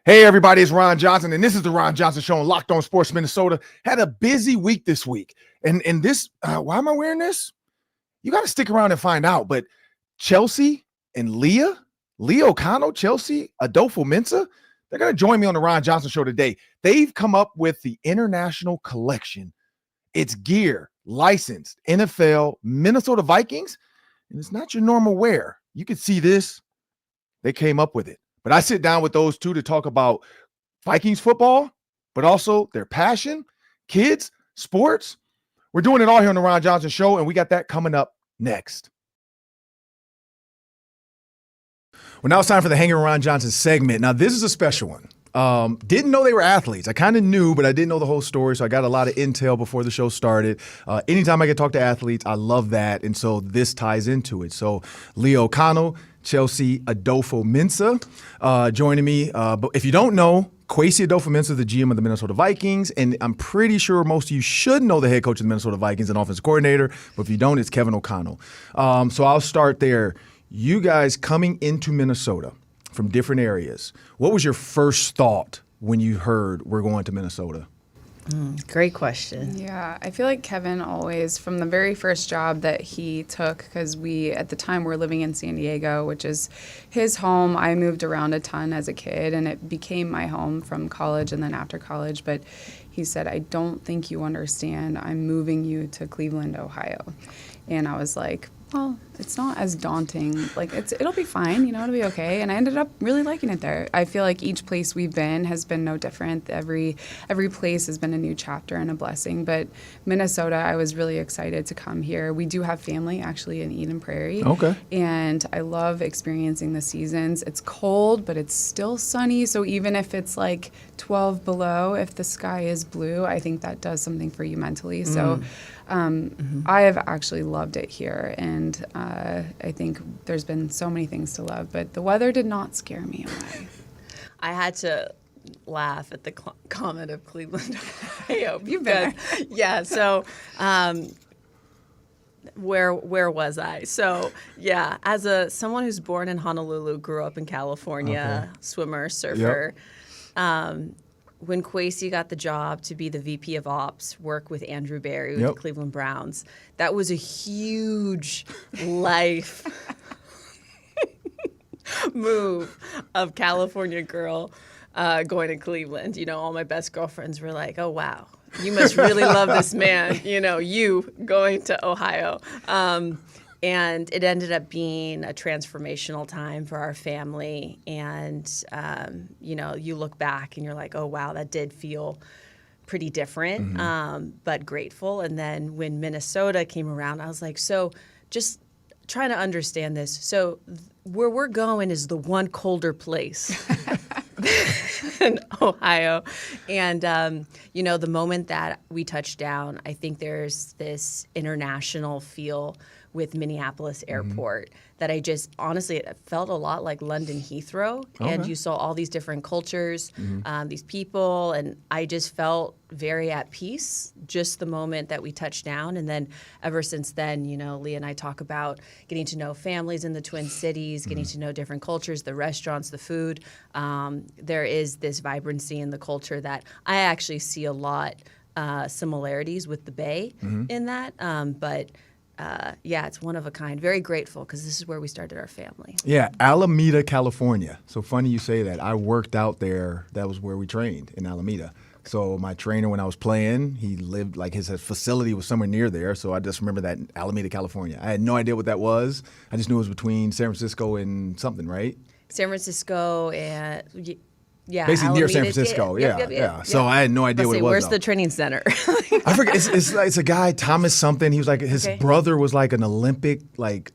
Hey, everybody, it's Ron Johnson, and this is the Ron Johnson Show on Locked On Sports Minnesota. Had a busy week this week. And this, why am I wearing this? You got to stick around and find out. But Chelsea and Leah O'Connell, Kwesi Adofo-Mensah, they're going to join me on the Ron Johnson Show today. They've come up with the International Collection. It's gear, licensed, NFL, Minnesota Vikings, and it's not your normal wear. You can see this. They came up with it. But I sit down with those two to talk about Vikings football, but also their passion, kids, sports. We're doing it all here on the Ron Johnson Show, and we got that coming up next. Well, now it's time for the Hanging Ron Johnson segment. Now, this is a special one. Didn't know they were athletes. I kind of knew, but I didn't know the whole story, so I got a lot of intel before the show started. Anytime I get to talk to athletes, I love that, and so this ties into it. So Leah O'Connell, Kwesi Adofo-Mensah joining me. But if you don't know, Kwesi Adofo-Mensah is the GM of the Minnesota Vikings, and I'm pretty sure most of you should know the head coach of the Minnesota Vikings and offensive coordinator, but if you don't, it's Kevin O'Connell. So I'll start there. You guys coming into Minnesota from different areas, what was your first thought when you heard we're going to Minnesota? Great question. Yeah, I feel like Kevin always, from the very first job that he took, because we, at the time, were living in San Diego, which is his home. I moved around a ton as a kid, and it became my home from college and then after college. But he said, I don't think you understand. I'm moving you to Cleveland, Ohio. And I was like, well, it's not as daunting. Like, it'll be fine, it'll be okay. And I ended up really liking it there. I feel like each place we've been has been no different. Every place has been a new chapter and a blessing. But Minnesota, I was really excited to come here. We do have family actually in Eden Prairie. Okay. And I love experiencing the seasons. It's cold, but it's still sunny. So even if it's like 12 below, if the sky is blue, I think that does something for you mentally. So I have actually loved it here, and I think there's been so many things to love, but the weather did not scare me away. I had to laugh at the comment of Cleveland, Ohio. You've been there. Yeah, so where was I? So, yeah, as someone who's born in Honolulu, grew up in California, swimmer, surfer, when Kwesi got the job to be the VP of Ops, work with Andrew Berry with the Cleveland Browns, that was a huge life move of California girl going to Cleveland. All my best girlfriends were like, oh, wow, you must really love this man, you going to Ohio. And it ended up being a transformational time for our family. And, you look back and you're like, oh, wow, that did feel pretty different, but grateful. And then when Minnesota came around, I was like, so just trying to understand this. So where we're going is the one colder place in Ohio. And, the moment that we touched down, I think there's this international feel with Minneapolis Airport that I just, honestly, it felt a lot like London Heathrow. Okay. And you saw all these different cultures, these people, and I just felt very at peace just the moment that we touched down. And then ever since then, Leah and I talk about getting to know families in the Twin Cities, getting to know different cultures, the restaurants, the food. There is this vibrancy in the culture that I actually see a lot similarities with the Bay in that, but it's one of a kind. Very grateful because this is where we started our family. Yeah, Alameda, California. So funny you say that. I worked out there. That was where we trained, in Alameda. So my trainer, when I was playing, he lived, like his facility was somewhere near there. So I just remember that, Alameda, California. I had no idea what that was. I just knew it was between San Francisco and something, right? San Francisco and... Yeah, basically Alameda, near San Francisco. Yeah. So I had no idea what it was. Where's the training center? I forget. It's a guy, Thomas something. He was like, his brother was like an Olympic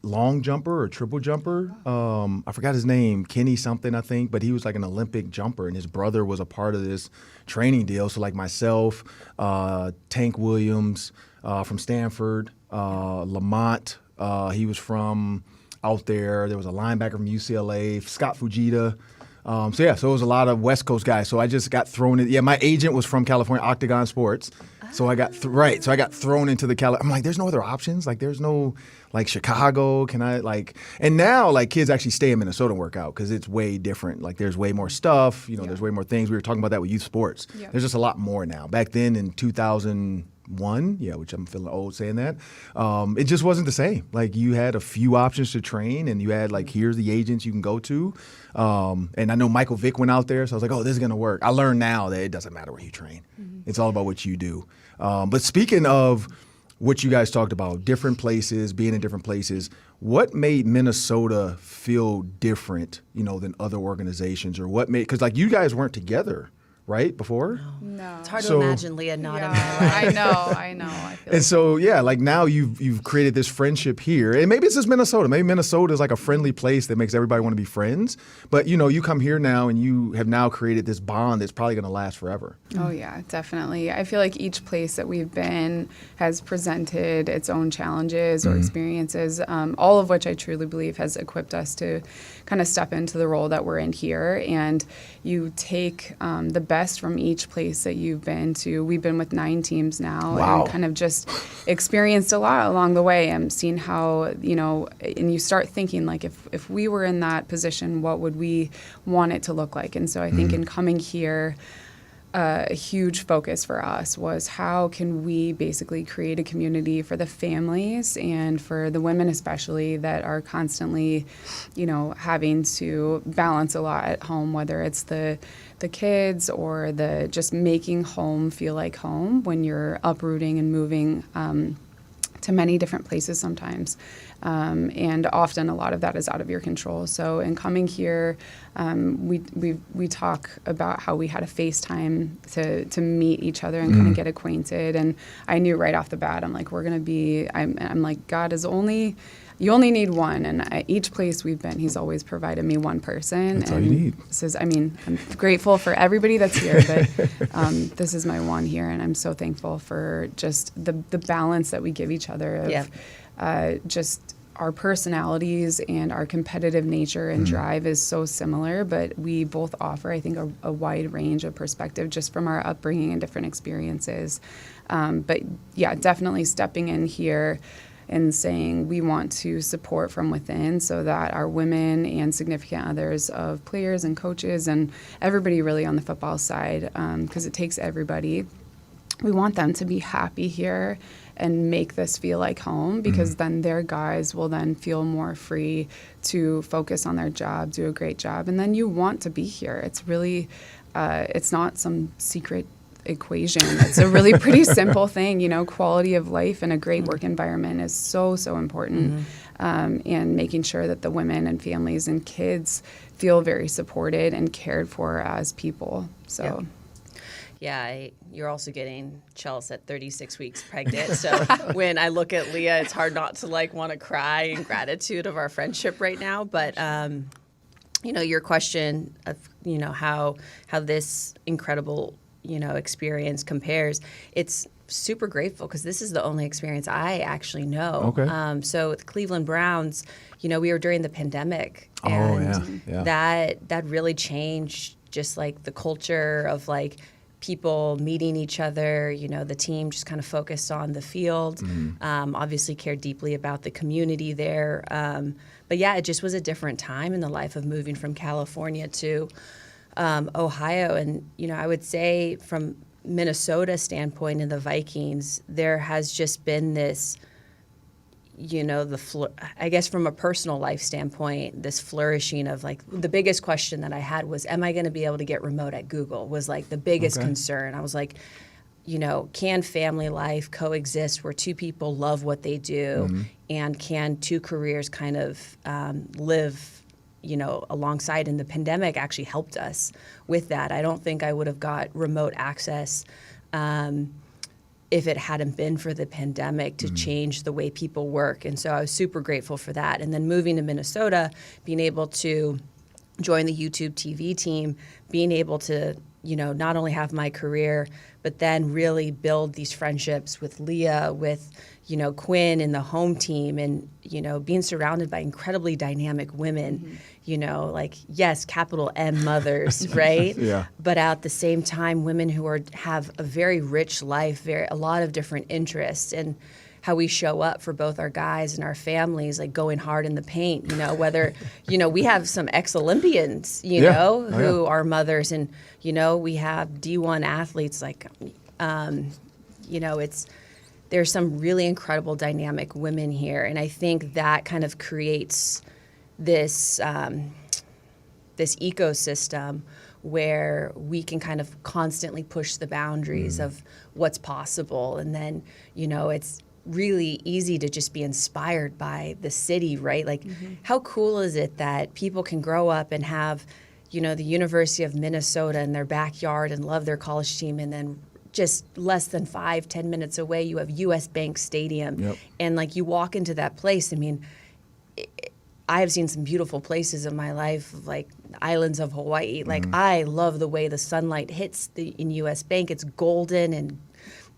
long jumper or triple jumper. I forgot his name, Kenny something, I think. But he was like an Olympic jumper, and his brother was a part of this training deal. So like myself, Tank Williams from Stanford, Lamont, he was from out there. There was a linebacker from UCLA, Scott Fujita. So it was a lot of West Coast guys. So I just got thrown in. Yeah, my agent was from California, Octagon Sports. So I got So I got thrown into the I'm like, there's no other options. Like, there's no like Chicago. Can I like? And now like kids actually stay in Minnesota and work out because it's way different. Like, there's way more stuff. There's way more things. We were talking about that with youth sports. Yeah. There's just a lot more now. Back then in 2001, which I'm feeling old saying that, it just wasn't the same. Like, you had a few options to train, and you had like, here's the agents you can go to. And I know Michael Vick went out there, so I was like, oh, this is gonna work. I learned now that it doesn't matter where you train. It's all about what you do. But speaking of what you guys talked about, different places, being in different places, what made Minnesota feel different, than other organizations, or what made, because like you guys weren't together, right, before? No. It's hard to imagine Leah not in my life. I know. I feel And so, like now you've created this friendship here, and maybe it's just Minnesota. Maybe Minnesota is like a friendly place that makes everybody want to be friends. But you come here now, and you have now created this bond that's probably going to last forever. Oh yeah, definitely. I feel like each place that we've been has presented its own challenges or experiences, all of which I truly believe has equipped us to kind of step into the role that we're in here. And you take the best from each place that you've been to. We've been with 9 teams now. Wow. And kind of just experienced a lot along the way, and seen how, and you start thinking like, if we were in that position, what would we want it to look like? And so I think in coming here, a huge focus for us was how can we basically create a community for the families and for the women especially that are constantly, having to balance a lot at home, whether it's the kids or the just making home feel like home when you're uprooting and moving to many different places sometimes. And often a lot of that is out of your control. So in coming here, we talk about how we had a FaceTime to meet each other and kind of get acquainted. And I knew right off the bat, I'm like, I'm like, God is you only need one. And each place we've been, he's always provided me one person. That's all you need. I'm grateful for everybody that's here, but this is my one here. And I'm so thankful for just the balance that we give each other of just our personalities and our competitive nature and drive is so similar, but we both offer, I think, a wide range of perspective just from our upbringing and different experiences. But yeah, definitely stepping in here and saying we want to support from within so that our women and significant others of players and coaches and everybody really on the football side, because it takes everybody, we want them to be happy here and make this feel like home, because then their guys will then feel more free to focus on their job, do a great job, and then you want to be here. It's really, it's not some secret equation. It's a really pretty simple thing, quality of life and a great work environment is so important. And making sure that the women and families and kids feel very supported and cared for as people. So. Yeah, you're also getting Chelsea at 36 weeks pregnant. So when I look at Leah, it's hard not to want to cry in gratitude of our friendship right now. But your question of how this incredible experience compares, it's super grateful because this is the only experience I actually know. Okay. So with the Cleveland Browns, we were during the pandemic, Oh, and yeah. that really changed just the culture of people meeting each other. The team just kind of focused on the field, obviously cared deeply about the community there. But yeah, it just was a different time in the life of moving from California to Ohio. And, I would say from Minnesota standpoint in the Vikings, there has just been this, I guess from a personal life standpoint, this flourishing of the biggest question that I had was, am I going to be able to get remote at Google was the biggest concern. I was like, can family life coexist where two people love what they do, and can two careers kind of live, alongside? And the pandemic actually helped us with that. I don't think I would have got remote access if it hadn't been for the pandemic to change the way people work. And so I was super grateful for that. And then moving to Minnesota, being able to join the YouTube TV team, being able to, not only have my career, but then really build these friendships with Leah, with, Quinn and the home team, and, being surrounded by incredibly dynamic women, yes, capital M mothers, right? Yeah. But at the same time, women who have a very rich life, a lot of different interests, and how we show up for both our guys and our families, like going hard in the paint, whether, we have some ex-Olympians, who are mothers, and, we have D1 athletes, like, there's some really incredible dynamic women here. And I think that kind of creates this, this ecosystem where we can kind of constantly push the boundaries of what's possible. And then, it's really easy to just be inspired by the city, right? Like, how cool is it that people can grow up and have, the University of Minnesota in their backyard and love their college team, and then just less than 5-10 minutes away, you have US Bank Stadium. Yep. And like, you walk into that place, I mean, I have seen some beautiful places in my life, like islands of Hawaii. Like, I love the way the sunlight hits in US Bank. It's golden, and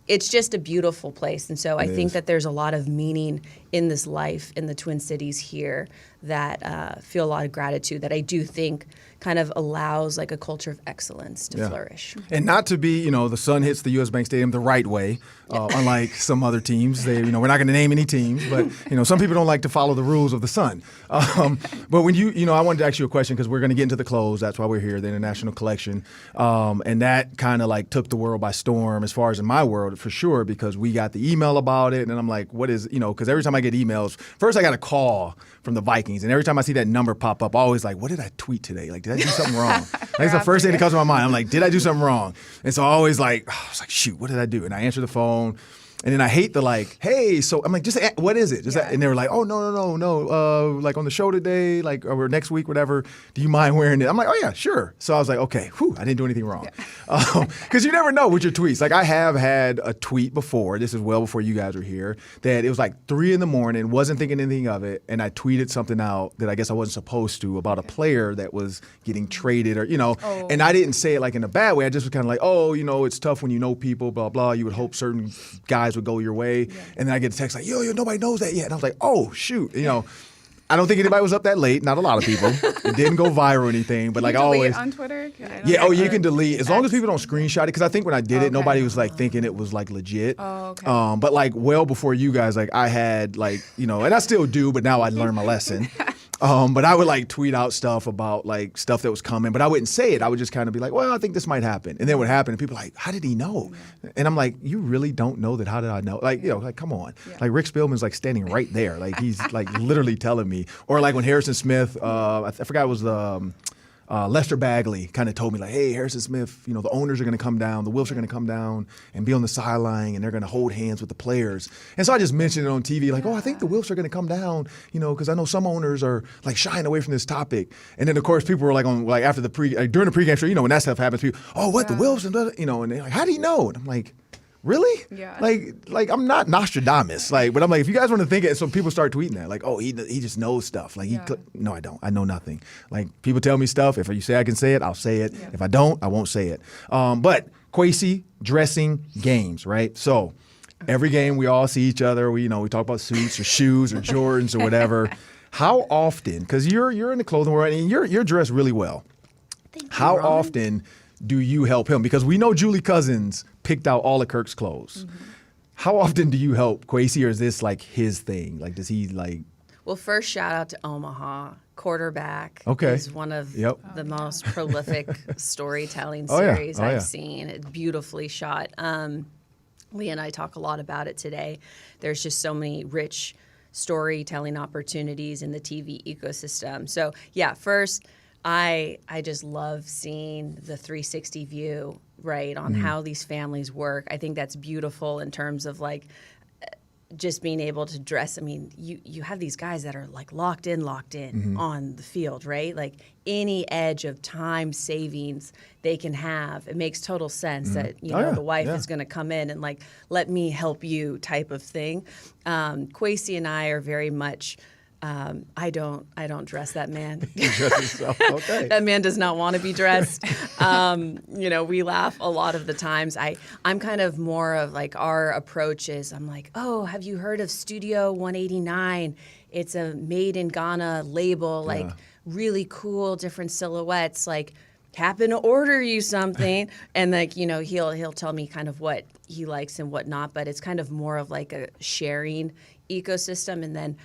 it's just a beautiful place. And so I think that there's a lot of meaning in this life in the Twin Cities here that feel a lot of gratitude, that I do think kind of allows like a culture of excellence to flourish. And not to be, the sun hits the US Bank Stadium the right way, unlike some other teams. They, we're not going to name any teams, but, some people don't like to follow the rules of the sun. But when I wanted to ask you a question, because we're going to get into the close. That's why we're here, the International Collection. And that kind of like took the world by storm, as far as in my world, for sure, because we got the email about it. And I'm like, what is, because every time I get emails, first I got a call from the Vikings. And every time I see that number pop up, I'm always like, what did I tweet today? Like, did I do something wrong? That's the first thing that comes to my mind. I'm like, did I do something wrong? And so I always I was like, shoot, what did I do? And I answer the phone. And then I hate the like, hey, so I'm like, just what is it? And they were like, oh, no. Like on the show today, like, or next week, whatever, do you mind wearing it? I'm like, oh, yeah, sure. So I was like, okay, I didn't do anything wrong. Because you never know with your tweets. Like, I have had a tweet before, this is well before you guys were here, that it was like 3 a.m, wasn't thinking anything of it, and I tweeted something out that I guess I wasn't supposed to about a player that was getting traded, or, and I didn't say it like in a bad way. I just was kind of like, oh, it's tough when you know people, blah, blah. You would hope certain guys would go your way. Yeah. And then I get a text like, yo, nobody knows that yet. And I was like, oh, shoot. I don't think anybody was up that late. Not a lot of people. It didn't go viral or anything. But like I always on Twitter? You can delete as long as people don't screenshot it. Because I think when I did it, nobody was like thinking it was like legit. Oh, okay. But like well before you guys, like I had like, and I still do, but now I learned my lesson. But I would like tweet out stuff about like stuff that was coming, but I wouldn't say it. I would just kind of be like, well, I think this might happen. And then it would happen. And people are like, how did he know? Yeah. And I'm like, you really don't know that? How did I know? Like, like, come on. Yeah. Like Rick Spielman's like standing right there. Like he's like literally telling me. Or like when Harrison Smith, I forgot it was Lester Bagley kind of told me like, hey, Harrison Smith, the owners are going to come down, the Wilfs are going to come down and be on the sideline, and they're going to hold hands with the players. And so I just mentioned it on TV, like, oh, I think the Wilfs are going to come down, because I know some owners are like shying away from this topic. And then of course people were like on like after the during the pregame show, when that stuff happens, people, oh, what the Wilfs, and and they're like, how do you know? And I'm like, really? Yeah. Like I'm not Nostradamus. But I'm like, if you guys want to think it, so people start tweeting that. Like, oh, he just knows stuff. Like no, I don't. I know nothing. Like people tell me stuff. If you say I can say it, I'll say it. Yeah. If I don't, I won't say it. But Kwesi, dressing games, right? So every game we all see each other. We talk about suits or shoes or Jordans or whatever. How often? Because you're in the clothing world and you're dressed really well. Thank you, How Ron. often do you help him? Because we know Julie Cousins picked out all of Kirk's clothes. Mm-hmm. How often do you help Kwesi, or is this like his thing? Like, does he like? Well, first shout out to Omaha. Quarterback is one of the most prolific storytelling series I've seen. It's beautifully shot. Leah and I talk a lot about it today. There's just so many rich storytelling opportunities in the TV ecosystem. So first, I just love seeing the 360 view, right, on how these families work. I think that's beautiful in terms of like just being able to dress. I mean, you have these guys that are like locked in on the field, right? Like any edge of time savings they can have. It makes total sense that, the wife is going to come in and like, let me help you type of thing. Kwesi and I are very much I don't dress that man. Okay. That man does not want to be dressed. We laugh a lot of the times. I'm kind of more of like our approach is I'm like, oh, have you heard of Studio 189? It's a made in Ghana label, like really cool, different silhouettes, like happen to order you something. And like, he'll tell me kind of what he likes and what not, but it's kind of more of like a sharing ecosystem. And then,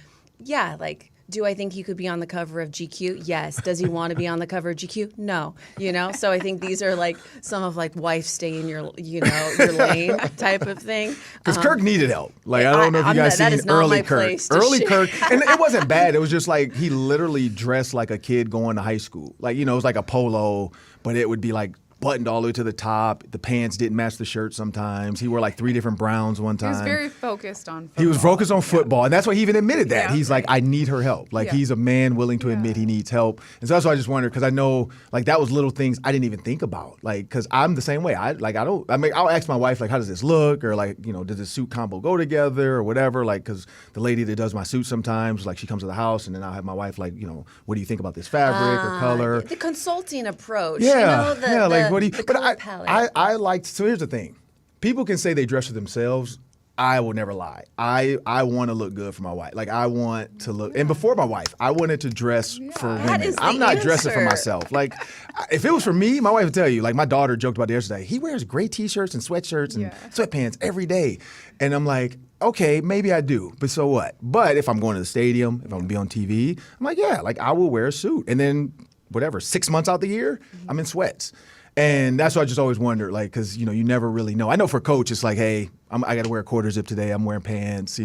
like, do I think he could be on the cover of GQ? Yes. Does he want to be on the cover of GQ? No. So I think these are like some of like wife stay in your lane type of thing. Because Kirk needed help. Like, I don't know if you guys seen early Kirk. Early Kirk, and it wasn't bad. It was just like he literally dressed like a kid going to high school. Like, it was like a polo, but it would be like buttoned all the way to the top. The pants didn't match the shirt sometimes. He wore like 3 different browns one time. He was very focused on football. He was focused on football, and that's why he even admitted that. He's like, I need her help. Like, he's a man willing to admit he needs help. And so that's why I just wondered, because I know, like, that was little things I didn't even think about. Like, because I'm the same way. I'll ask my wife, like, how does this look? Or, like, does this suit combo go together or whatever? Like, because the lady that does my suit sometimes, like, she comes to the house, and then I'll have my wife, like, what do you think about this fabric or color? The consulting approach. Like, what do you... But I like, so here's the thing. People can say they dress for themselves. I will never lie. I want to look good for my wife. Like, I want to look, and before my wife, I wanted to dress for women. I'm not dressing for myself. Like, if it was for me, my wife would tell you, like, my daughter joked about it yesterday. He wears gray t-shirts and sweatshirts and sweatpants every day. And I'm like, okay, maybe I do, but so what? But if I'm going to the stadium, if I'm going to be on TV, I'm like, like, I will wear a suit. And then, 6 months out the year, I'm in sweats. And that's why I just always wondered, like, because, you never really know. I know for Coach, it's like, hey, I got to wear a quarter zip today. I'm wearing pants,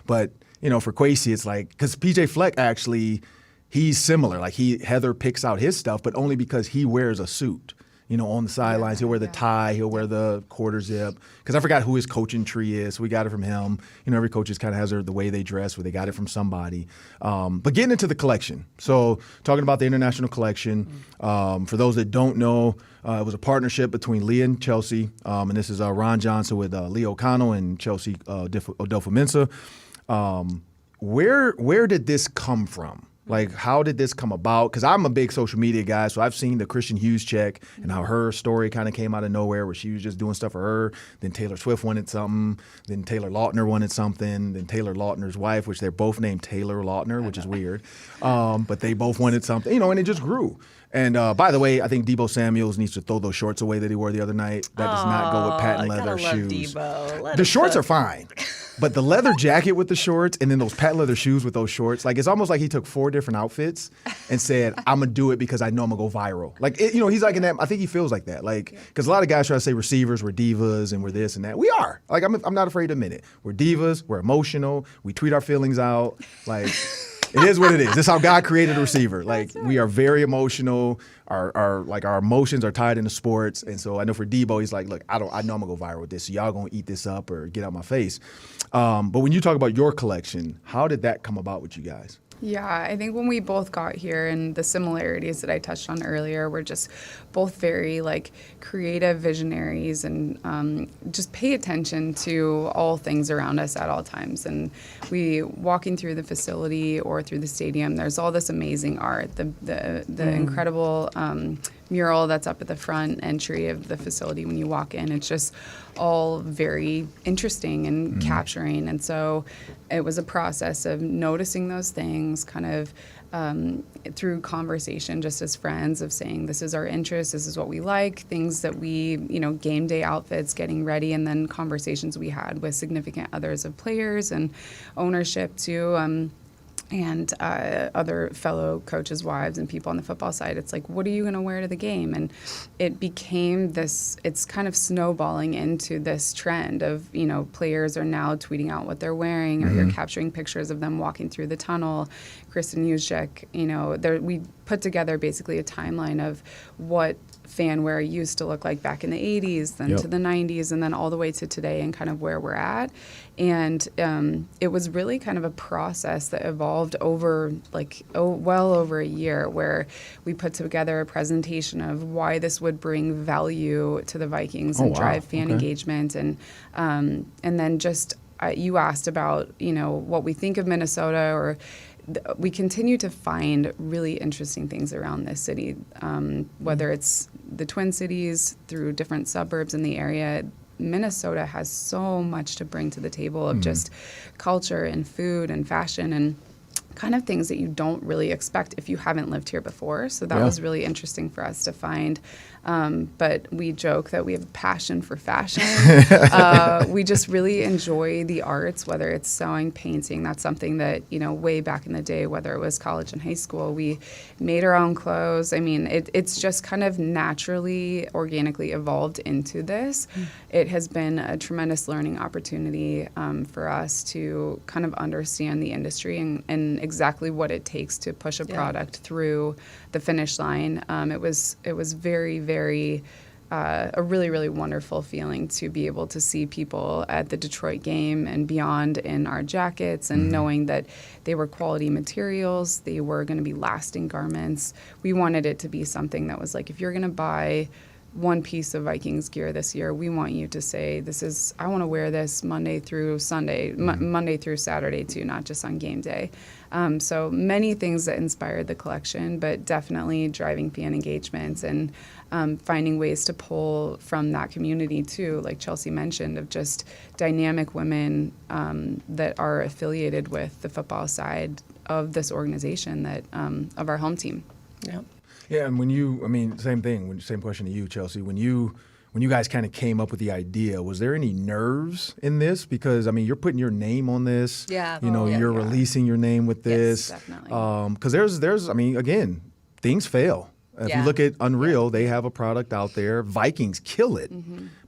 But, for Kwesi, it's like, because PJ Fleck actually, he's similar. Like, Heather picks out his stuff, but only because he wears a suit. On the sidelines, he'll wear the tie, he'll wear the quarter zip. Because I forgot who his coaching tree is, so we got it from him. Every coach just kind of has the way they dress, where they got it from somebody. But getting into the collection. So talking about the international collection, for those that don't know, it was a partnership between Leah and Chelsea. And this is Ron Johnson with Leah O'Connell and Chelsea Adofo-Mensah. Where did this come from? Like, how did this come about? Because I'm a big social media guy, so I've seen the Christian Hughes check and how her story kind of came out of nowhere, where she was just doing stuff for her. Then Taylor Swift wanted something. Then Taylor Lautner wanted something. Then Taylor Lautner's wife, which they're both named Taylor Lautner, which is weird. But they both wanted something, and it just grew. And by the way, I think Deebo Samuels needs to throw those shorts away that he wore the other night. That does not go with patent leather shoes. The shorts are fine. But the leather jacket with the shorts and then those patent leather shoes with those shorts, like, it's almost like he took 4 different outfits and said, I'm going to do it because I know I'm going to go viral. Like, he's like in that, I think he feels like that. Like, because a lot of guys try to say receivers, we're divas and we're this and that. We are. Like, I'm not afraid to admit it. We're divas. We're emotional. We tweet our feelings out. Like, it is what it is. This is how God created a receiver. Like, we are very emotional. Our emotions are tied into sports. And so I know for Deebo, he's like, look, I know I'm gonna go viral with this. So y'all gonna eat this up or get out my face. But when you talk about your collection, how did that come about with you guys? Yeah, I think when we both got here, and the similarities that I touched on earlier, we're just both very creative visionaries, and just pay attention to all things around us at all times. And we walking through the facility or through the stadium, there's all this amazing art, the incredible mural that's up at the front entry of the facility when you walk in. It's just all very interesting and capturing. And so it was a process of noticing those things kind of through conversation, just as friends, of saying, this is our interest, this is what we like, things that we, game day outfits, getting ready, and then conversations we had with significant others of players and ownership too. And other fellow coaches' wives and people on the football side. It's like, what are you going to wear to the game? And it became this, it's kind of snowballing into this trend of, players are now tweeting out what they're wearing, or you're capturing pictures of them walking through the tunnel. Kristen Juszczyk, we put together basically a timeline of what fan wear used to look like back in the 80s, then to the 90s, and then all the way to today, and kind of where we're at. And it was really kind of a process that evolved over well over a year, where we put together a presentation of why this would bring value to the Vikings and drive fan engagement. And then just you asked about what we think of Minnesota, or we continue to find really interesting things around this city, whether it's the Twin Cities through different suburbs in the area. Minnesota has so much to bring to the table of just culture and food and fashion and kind of things that you don't really expect if you haven't lived here before. So that was really interesting for us to find. But we joke that we have a passion for fashion. We just really enjoy the arts, whether it's sewing, painting. That's something that, way back in the day, whether it was college and high school, we made our own clothes. I mean, it's just kind of naturally, organically evolved into this. It has been a tremendous learning opportunity for us to kind of understand the industry and exactly what it takes to push a product through the finish line. It was very, very a really, really wonderful feeling to be able to see people at the Detroit game and beyond in our jackets and knowing that they were quality materials, they were going to be lasting garments. We wanted it to be something that was like, if you're going to buy one piece of Vikings gear this year, we want you to say, I want to wear this Monday through Sunday, Monday through Saturday too, not just on game day. So many things that inspired the collection, but definitely driving fan engagements and finding ways to pull from that community too, like Chelsea mentioned, of just dynamic women that are affiliated with the football side of this organization that of our home team. Yep. Yeah, and same thing. Same question to you, Chelsea. When you guys kind of came up with the idea, was there any nerves in this? Because you're putting your name on this. Yeah. You're releasing your name with this. Yes, definitely. Because there's again, things fail. If you look at Unreal, they have a product out there. Vikings kill it,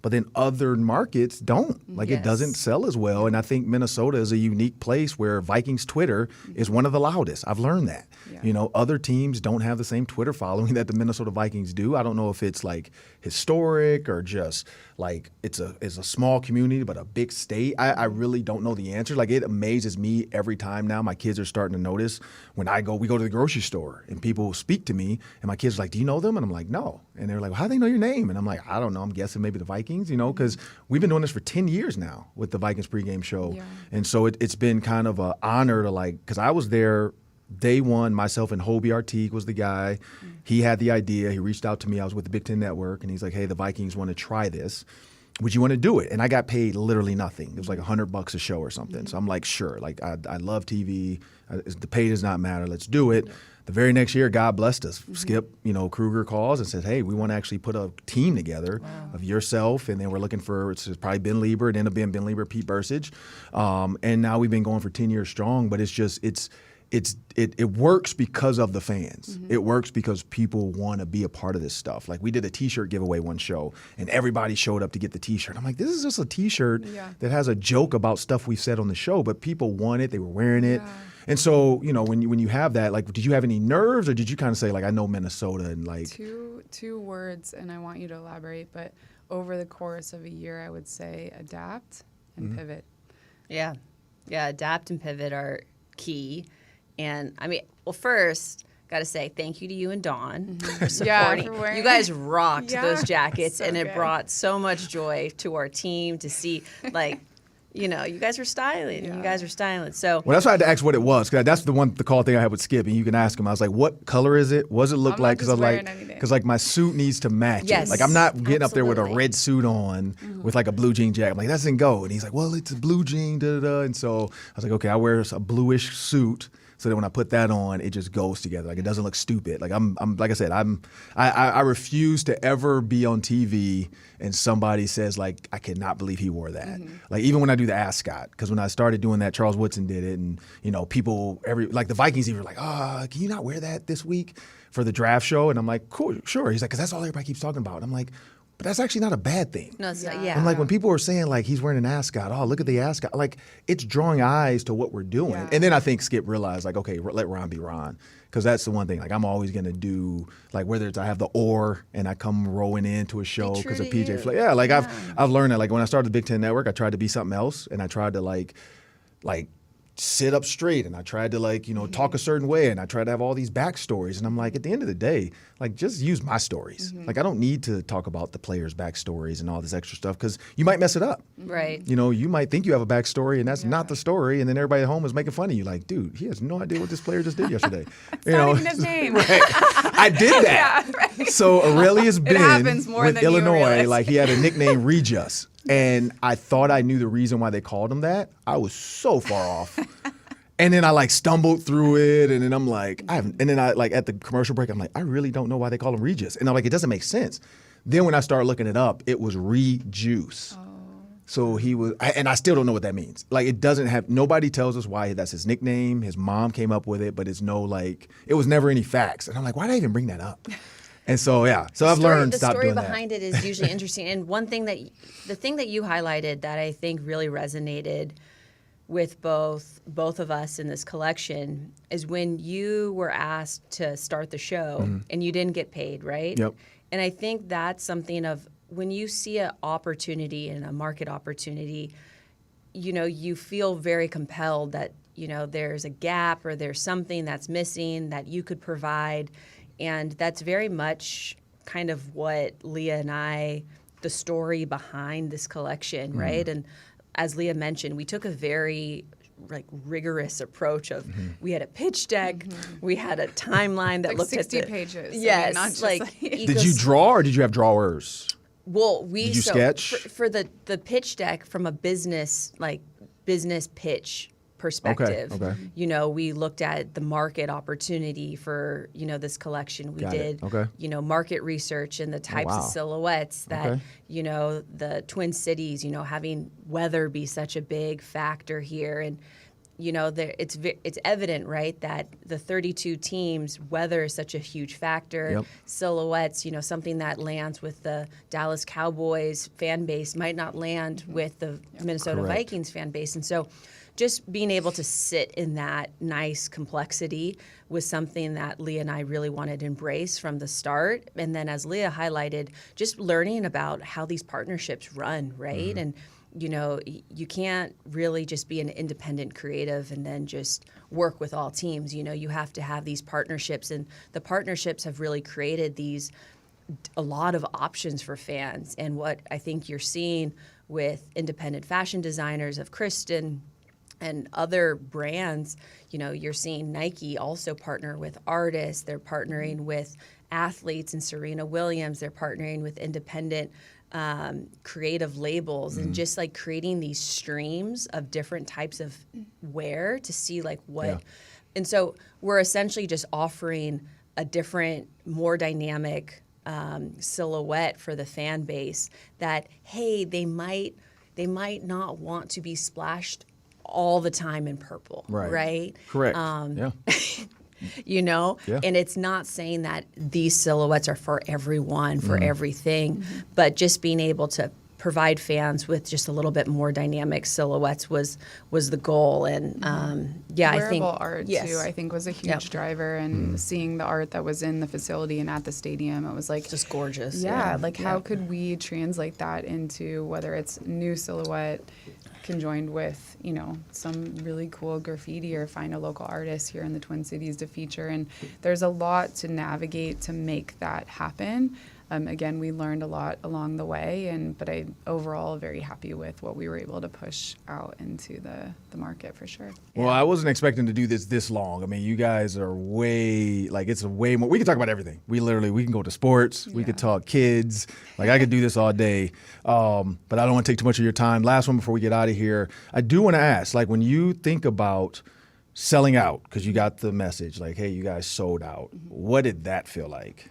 but then other markets don't. It doesn't sell as well. And I think Minnesota is a unique place where Vikings Twitter is one of the loudest. I've learned that. Yeah. Other teams don't have the same Twitter following that the Minnesota Vikings do. I don't know if it's historic or just it's a small community but a big state. I really don't know the answer. It amazes me every time now. My kids are starting to notice when we go to the grocery store and people speak to me and my kids are like, "Do you know them?" And I'm like, "No." And they're like, "Well, how do they know your name?" And I'm like, "I don't know. I'm guessing maybe the Vikings, because we've been doing this for 10 years now with the Vikings pregame show." Yeah. And so it's been kind of an honor to because I was there day one. Myself and Hobie Artigue was the guy. He had the idea. He reached out to me. I was with the Big Ten Network, and he's like, "Hey, the Vikings want to try this. Would you want to do it?" And I got paid literally nothing. It was like $100 a show or something. So I'm like, sure. I love TV. The pay does not matter. Let's do it. The very next year, God blessed us. Skip, Kruger calls and says, "Hey, we want to actually put a team together of yourself." And then we're looking for, it's probably Ben Lieber. It ended up being Ben Lieber, Pete Bursage. And now we've been going for 10 years strong. But it works because of the fans. It works because people want to be a part of this stuff. We did a T-shirt giveaway one show, and everybody showed up to get the T-shirt. I'm like, this is just a T-shirt that has a joke about stuff we've said on the show, but people want it. They were wearing it. And so, when you have that, did you have any nerves, or did you kind of say, I know Minnesota and Two words, and I want you to elaborate, but over the course of a year, I would say adapt and pivot. Yeah. Yeah, adapt and pivot are key. And first, got to say thank you to you and Dawn for supporting. You guys rocked those jackets, and it brought so much joy to our team to see, you guys were styling. Yeah. You guys are styling. So that's why I had to ask what it was, because that's the call thing I had with Skip, and you can ask him. I was like, "What color is it? What does it look like?" Because my suit needs to match it. I'm not getting up there with a red suit on with a blue jean jacket. I'm like, that doesn't go. And he's like, "Well, it's a blue jean." Da, da, da. And so I was like, "Okay, I wear a bluish suit." So that when I put that on, it just goes together. It doesn't look stupid. I'm like I said, I refuse to ever be on TV and somebody says I cannot believe he wore that. Even when I do the ascot, because when I started doing that, Charles Woodson did it, and people the Vikings even were like, can you not wear that this week for the draft show? And I'm like, cool, sure. He's like, because that's all everybody keeps talking about. And I'm like, but that's actually not a bad thing. No, it's not. Yeah. I'm like, when people are saying he's wearing an ascot, look at the ascot. It's drawing eyes to what we're doing. Yeah. And then I think Skip realized okay, let Ron be Ron, because that's the one thing. I'm always gonna do whether it's I have the oar and I come rowing into a show because of PJ Fleck. Yeah, I've learned that when I started the Big Ten Network, I tried to be something else, and I tried to sit up straight, and I tried to like, talk a certain way, and I tried to have all these backstories. And I'm like, at the end of the day, like, just use my stories. Like, I don't need to talk about the players' backstories and all this extra stuff because you might mess it up. Right. You might think you have a backstory, and that's not the story. And then everybody at home is making fun of you. Like, dude, he has no idea what this player just did yesterday. Not even his name. Right. I did that. Yeah, right. So Aurelius Ben happens more with than you Illinois, realize. like he had a nickname Regis. And I thought I knew the reason why they called him that. I was so far off. And then I like stumbled through it, and then I'm like, and then I like at the commercial break, I'm like, I really don't know why they call him Regis. And I'm like, it doesn't make sense. Then when I started looking it up, it was Rejuice. So he was, and I still don't know what that means. Like, it doesn't have, nobody tells us why that's his nickname. His mom came up with it, but it's no like, it was never any facts. And I'm like, why did I even bring that up? And so, yeah, so I've learned stop doing that. The story behind it is usually interesting. And the thing that you highlighted that I think really resonated with both of us in this collection is when you were asked to start the show and you didn't get paid, right? Yep. And I think that's something of when you see an opportunity and a market opportunity, you feel very compelled that, there's a gap or there's something that's missing that you could provide. And that's very much kind of what Leah and I, the story behind this collection, right? And as Leah mentioned, we took a very rigorous approach of we had a pitch deck, we had a timeline that Like looked 60 at pages. Yes, I mean, not just Did you draw or did you have drawers? Well, Did you sketch? for the pitch deck from a business pitch perspective. Okay. We looked at the market opportunity for, this collection. We Got it. did, Okay. Market research and the types of silhouettes that, Okay. the Twin Cities, having weather be such a big factor here. And, it's evident, right, that the 32 teams, weather is such a huge factor. Yep. Silhouettes, something that lands with the Dallas Cowboys fan base might not land with the Minnesota Correct. Vikings fan base. And so just being able to sit in that nice complexity was something that Leah and I really wanted to embrace from the start. And then as Leah highlighted, just learning about how these partnerships run, right? And you can't really just be an independent creative and then just work with all teams. You have to have these partnerships, and the partnerships have really created a lot of options for fans. And what I think you're seeing with independent fashion designers of Kristen and other brands, you're seeing Nike also partner with artists. They're partnering with athletes and Serena Williams. They're partnering with independent creative labels and just like creating these streams of different types of wear to see like what. Yeah. And so we're essentially just offering a different, more dynamic silhouette for the fan base that, hey, they might not want to be splashed all the time in purple, right? Correct. Yeah. Yeah. And it's not saying that these silhouettes are for everyone, for everything, but just being able to provide fans with just a little bit more dynamic silhouettes was the goal. And I think wearable art too, I think, was a huge driver. And seeing the art that was in the facility and at the stadium, it was like just gorgeous. How could we translate that into whether it's new silhouette conjoined with, some really cool graffiti or find a local artist here in the Twin Cities to feature. And there's a lot to navigate to make that happen. Again, we learned a lot along the way, but I overall very happy with what we were able to push out into the market for sure. Well, I wasn't expecting to do this long. I mean, you guys are it's way more. We can talk about everything. We can go to sports. We could talk kids. Like, I could do this all day. But I don't want to take too much of your time. Last one before we get out of here. I do want to ask, like, when you think about selling out, because you got the message, like, hey, you guys sold out. What did that feel like?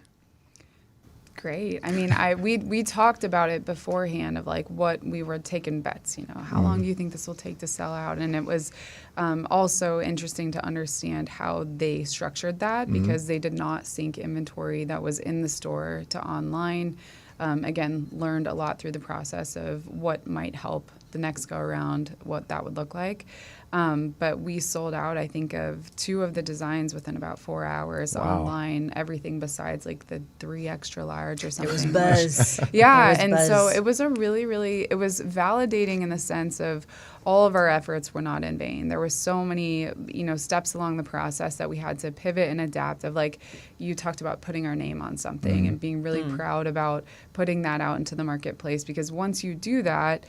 Great. I mean, we talked about it beforehand of like what we were taking bets, how long do you think this will take to sell out? And it was also interesting to understand how they structured that because they did not sync inventory that was in the store to online. Again, learned a lot through the process of what might help the next go around what that would look like. But we sold out, I think, of 2 of the designs within about 4 hours online, everything besides like the 3 extra large or something. It was buzz. Yeah, It was and buzz. so it was a really, it was validating in the sense of all of our efforts were not in vain. There were so many, steps along the process that we had to pivot and adapt. Of like, you talked about putting our name on something and being really proud about putting that out into the marketplace, because once you do that,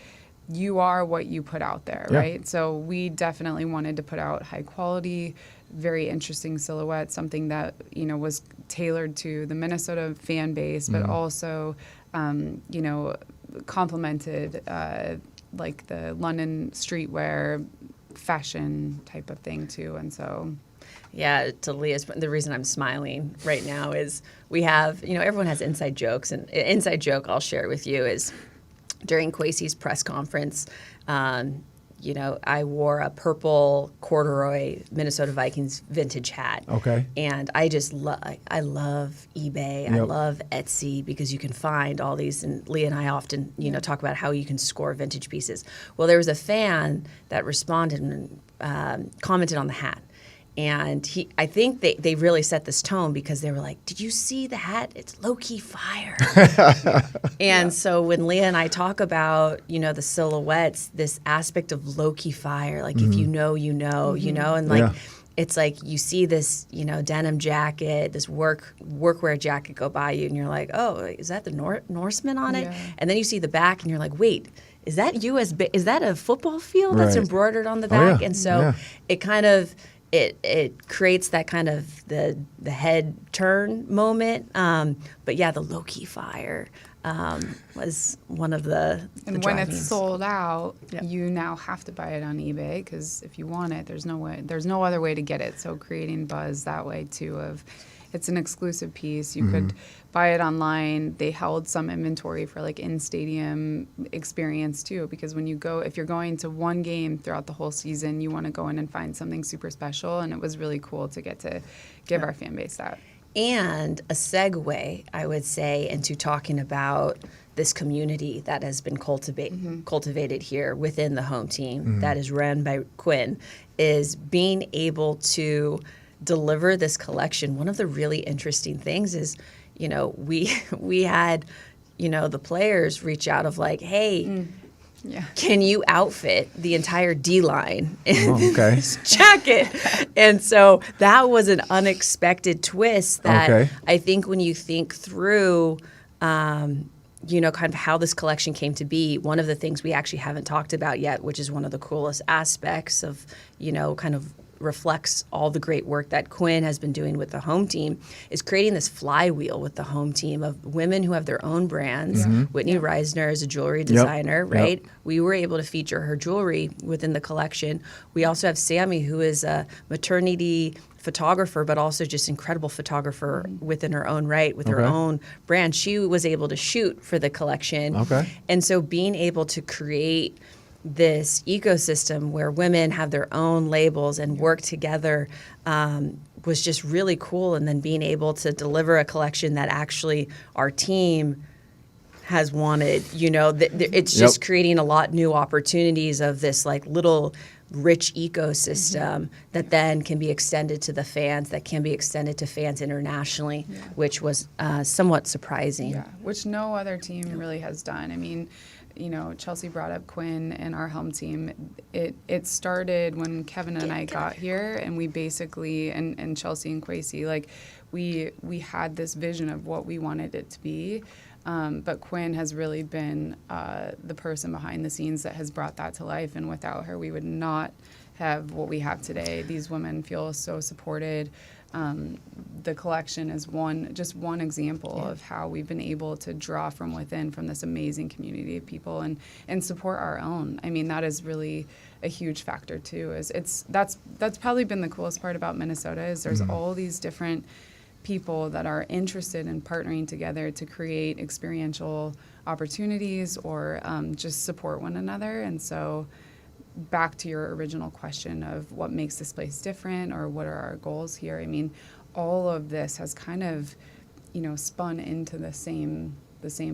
you are what you put out there, right? So we definitely wanted to put out high quality, very interesting silhouette, something that, was tailored to the Minnesota fan base, but also, complemented like the London streetwear fashion type of thing too. And so... Yeah, to Leah's point, the reason I'm smiling right now is we have, everyone has inside jokes, and an inside joke I'll share with you is during Kwesi's press conference, I wore a purple corduroy Minnesota Vikings vintage hat. Okay. And I just I love eBay. I love Etsy, because you can find all these. And Leah and I often, talk about how you can score vintage pieces. Well, there was a fan that responded and commented on the hat. And I think they really set this tone, because they were like, "Did you see the hat? It's low-key fire." And so when Leah and I talk about, the silhouettes, this aspect of low-key fire, like if you know, and like it's like you see this, denim jacket, this workwear jacket go by you, and you're like, "Oh, is that the Norseman on it?" Yeah. And then you see the back, and you're like, "Wait, is that is that a football field that's Right. embroidered on the Oh, back?" yeah. And so it kind of it creates that kind of the head turn moment. But yeah, the low-key fire was one of the And when it's driving- sold out, Yep. you now have to buy it on eBay, because if you want it, there's no other way to get it. So creating buzz that way too, of it's an exclusive piece. You could buy it online. They held some inventory for like in-stadium experience too, because if you're going to one game throughout the whole season, you want to go in and find something super special. And it was really cool to get to give our fan base that. And a segue, I would say, into talking about this community that has been cultivated here within the home team that is run by Quinn, is being able to deliver this collection. One of the really interesting things is, we had, the players reach out of like, "Hey, can you outfit the entire D line in this jacket?" And so that was an unexpected twist that I think when you think through, kind of how this collection came to be, one of the things we actually haven't talked about yet, which is one of the coolest aspects of, kind of reflects all the great work that Quinn has been doing with the home team, is creating this flywheel with the home team of women who have their own brands. Whitney Reisner is a jewelry designer, right? We were able to feature her jewelry within the collection. We also have Sammy, who is a maternity photographer, but also just incredible photographer within her own right, with her own brand. She was able to shoot for the collection. And so being able to create this ecosystem where women have their own labels and work together was just really cool. And then being able to deliver a collection that actually our team has wanted, it's just creating a lot new opportunities of this like little rich ecosystem that then can be extended to the fans, that can be extended to fans internationally, which was somewhat surprising. Yeah, which no other team really has done. I mean, Chelsea brought up Quinn and our home team. It started when Kevin and I got here, and we basically, and Chelsea and Kwesi, like we had this vision of what we wanted it to be. But Quinn has really been the person behind the scenes that has brought that to life. And without her, we would not have what we have today. These women feel so supported. The collection is just one example of how we've been able to draw from within, from this amazing community of people, and support our own. I mean, that is really a huge factor too. That's probably been the coolest part about Minnesota, is there's all these different people that are interested in partnering together to create experiential opportunities or just support one another. And so back to your original question of what makes this place different or what are our goals here, I mean, all of this has kind of, spun into the same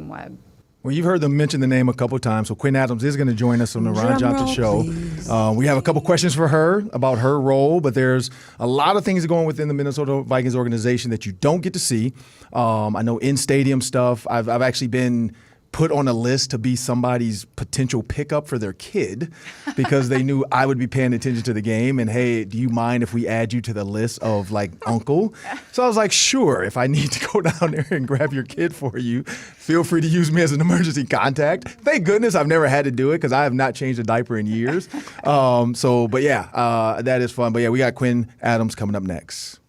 web. Well, you've heard them mention the name a couple of times, so Quinn Adams is going to join us on the Ron Johnson Show. We have a couple questions for her about her role, but there's a lot of things going on within the Minnesota Vikings organization that you don't get to see. I know in-stadium stuff. I've actually been put on a list to be somebody's potential pickup for their kid because they knew I would be paying attention to the game. And hey, do you mind if we add you to the list of like uncle? So I was like, sure, if I need to go down there and grab your kid for you, feel free to use me as an emergency contact. Thank goodness I've never had to do it because I have not changed a diaper in years. But yeah, that is fun. But yeah, we got Quinn Adams coming up next.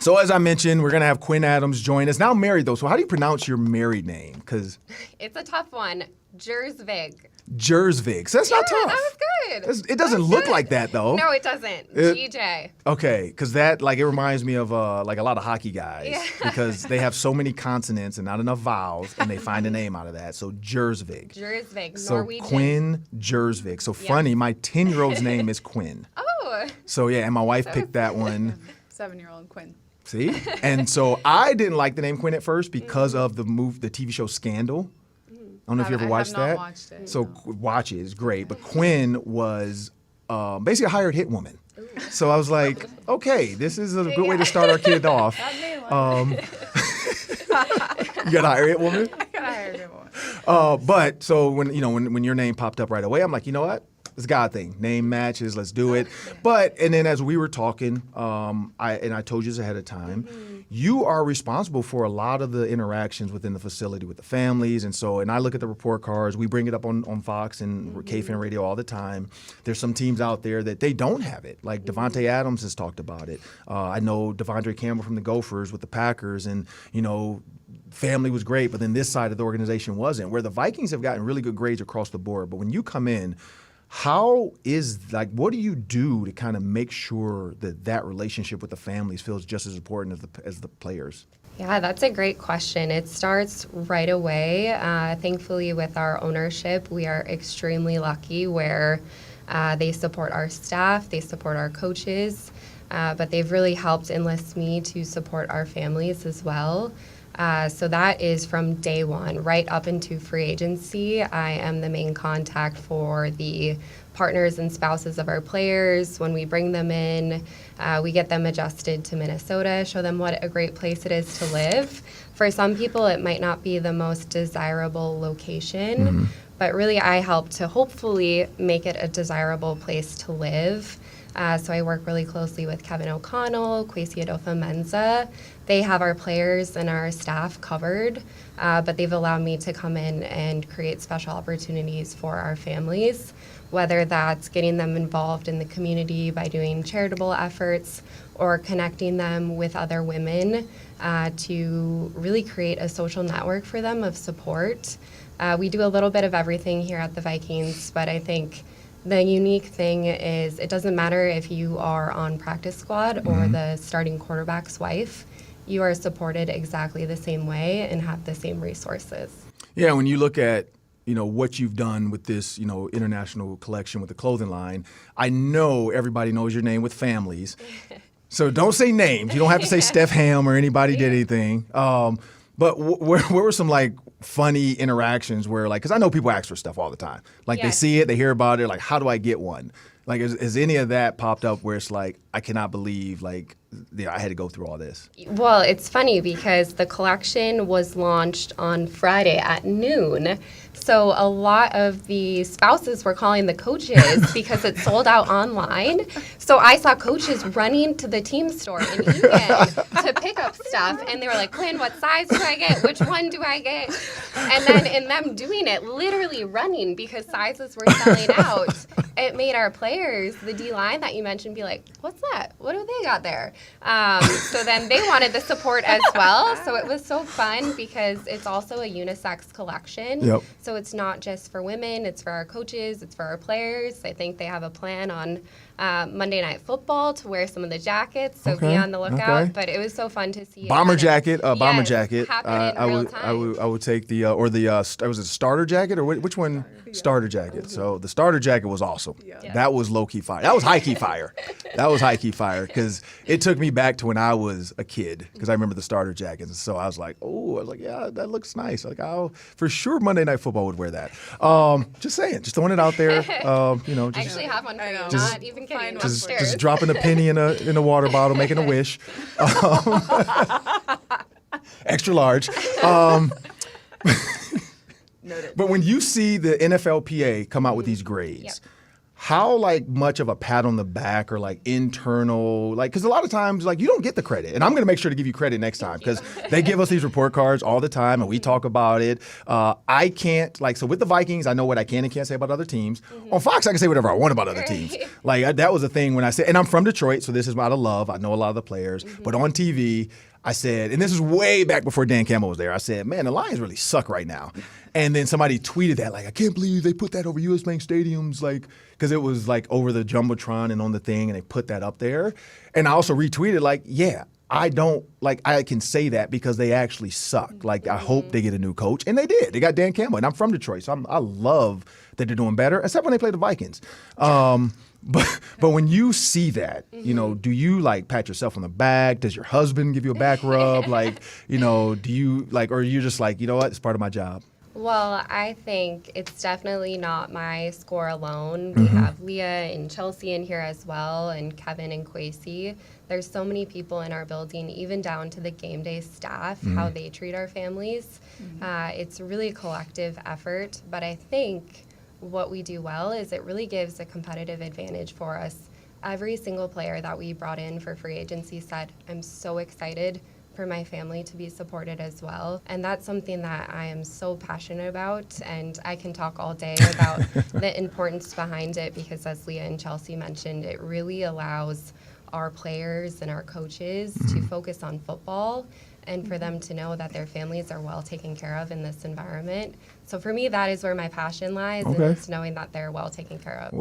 So as I mentioned, we're going to have Quinn Adams join us. Now married, though. So how do you pronounce your married name? Because it's a tough one. Gjersvig. Gjersvig. So that's not tough. That was good. It doesn't look like that, though. No, it doesn't. GJ. Okay, because that, like, it reminds me of, like, a lot of hockey guys. Yeah. Because they have so many consonants and not enough vowels, and they find a name out of that. So Gjersvig. Gjersvig, So Norwegian. Quinn Gjersvig. So funny, my 10-year-old's name is Quinn. Oh. So, yeah, and my wife picked that one. 7-year-old Quinn. See? And so I didn't like the name Quinn at first because of the TV show Scandal. I don't know if you ever watched that. I have not watched it. So watch it. It's great. But Quinn was basically a hired hit woman. So I was like, okay, this is a good way to start our kid off. You got a hired hit woman? I got a hired hit woman. But so when your name popped up right away, I'm like, you know what? It's a God thing. Name matches. Let's do it. And then as we were talking, I told you this ahead of time, you are responsible for a lot of the interactions within the facility with the families. And I look at the report cards. We bring it up on Fox and KFan Radio all the time. There's some teams out there that they don't have it. Like Devontae Adams has talked about it. I know Devondre Campbell from the Gophers with the Packers, and family was great, but then this side of the organization wasn't. Where the Vikings have gotten really good grades across the board, but when you come in, what do you do to kind of make sure that relationship with the families feels just as important as the players? Yeah, that's a great question. It starts right away. Thankfully, with our ownership, we are extremely lucky where they support our staff, they support our coaches, but they've really helped enlist me to support our families as well. So that is from day one, right up into free agency. I am the main contact for the partners and spouses of our players. When we bring them in, we get them adjusted to Minnesota, show them what a great place it is to live. For some people, it might not be the most desirable location, but really I help to hopefully make it a desirable place to live. So I work really closely with Kevin O'Connell, Kwesi Adofo-Mensah. They have our players and our staff covered, but they've allowed me to come in and create special opportunities for our families, whether that's getting them involved in the community by doing charitable efforts or connecting them with other women to really create a social network for them of support. We do a little bit of everything here at the Vikings, but I think the unique thing is it doesn't matter if you are on practice squad or the starting quarterback's wife. You are supported exactly the same way and have the same resources. Yeah, when you look at what you've done with this international collection with the clothing line, I know everybody knows your name with families. So don't say names. You don't have to say Steph Ham or anybody did anything. But where were some funny interactions where because I know people ask for stuff all the time. They see it, they hear about it, how do I get one? Has any of that popped up where it's I cannot believe I had to go through all this? Well, it's funny because the collection was launched on Friday at noon. So a lot of the spouses were calling the coaches because it sold out online. So I saw coaches running to the team store in Eagan to pick up stuff. And they were like, Quinn, what size do I get? Which one do I get? And then in them doing it, literally running because sizes were selling out, it made our players, the D-line that you mentioned, be like, what's that? What do they got there? So then they wanted the support as well. So it was so fun because it's also a unisex collection. Yep. So it's not just for women, it's for our coaches, it's for our players. I think they have a plan on Monday Night Football to wear some of the jackets, so be on the lookout. Okay. But it was so fun to see bomber jacket. Bomber jacket. I would take the was it a starter jacket or which one? Starter jacket. So the starter jacket was awesome. awesome. Yeah. That was low-key fire. That was high-key fire. That was high-key fire because it took me back to when I was a kid because I remember the starter jackets. So I was like, yeah, that looks nice. Like, for sure Monday Night Football would wear that. Just saying, just throwing it out there. Just, I actually have one for you. Just- Not even kidding. just dropping a penny in a water bottle, making a wish. Extra large. Noted. But when you see the NFLPA come out with these grades, Yep. how like much of a pat on the back or like internal, like, because a lot of times like you don't get the credit, and I'm going to make sure to give you credit next time because they give us these report cards all the time and we talk about it. I can't so with the Vikings, I know what I can and can't say about other teams. On Fox, I can say whatever I want about other teams. Like that was a thing when I said, and I'm from Detroit, so this is out of love. I know a lot of the players, but on TV. I said, and this is way back before Dan Campbell was there, I said, man, the Lions really suck right now. And then somebody tweeted that, like, I can't believe they put that over US Bank Stadiums, like, because it was like over the Jumbotron and on the thing, and they put that up there. And I also retweeted, like, yeah, I can say that because they actually suck. Like, I hope they get a new coach. And they did. They got Dan Campbell, and I'm from Detroit, so I love that they're doing better, except when they play the Vikings. But when you see that, do you like pat yourself on the back? Does your husband give you a back rub? Do you or are you just like, you know what, it's part of my job? Well, I think it's definitely not my score alone. We have Leah and Chelsea in here as well, and Kevin and Kwesi. There's so many people in our building, even down to the game day staff, how they treat our families. It's really a collective effort, but I think what we do well is it really gives a competitive advantage for us. Every single player that we brought in for free agency said, I'm so excited for my family to be supported as well. And that's something that I am so passionate about, and I can talk all day about the importance behind it because, as Leah and Chelsea mentioned, it really allows our players and our coaches to focus on football and for them to know that their families are well taken care of in this environment. So for me, that is where my passion lies, and it's knowing that they're well taken care of.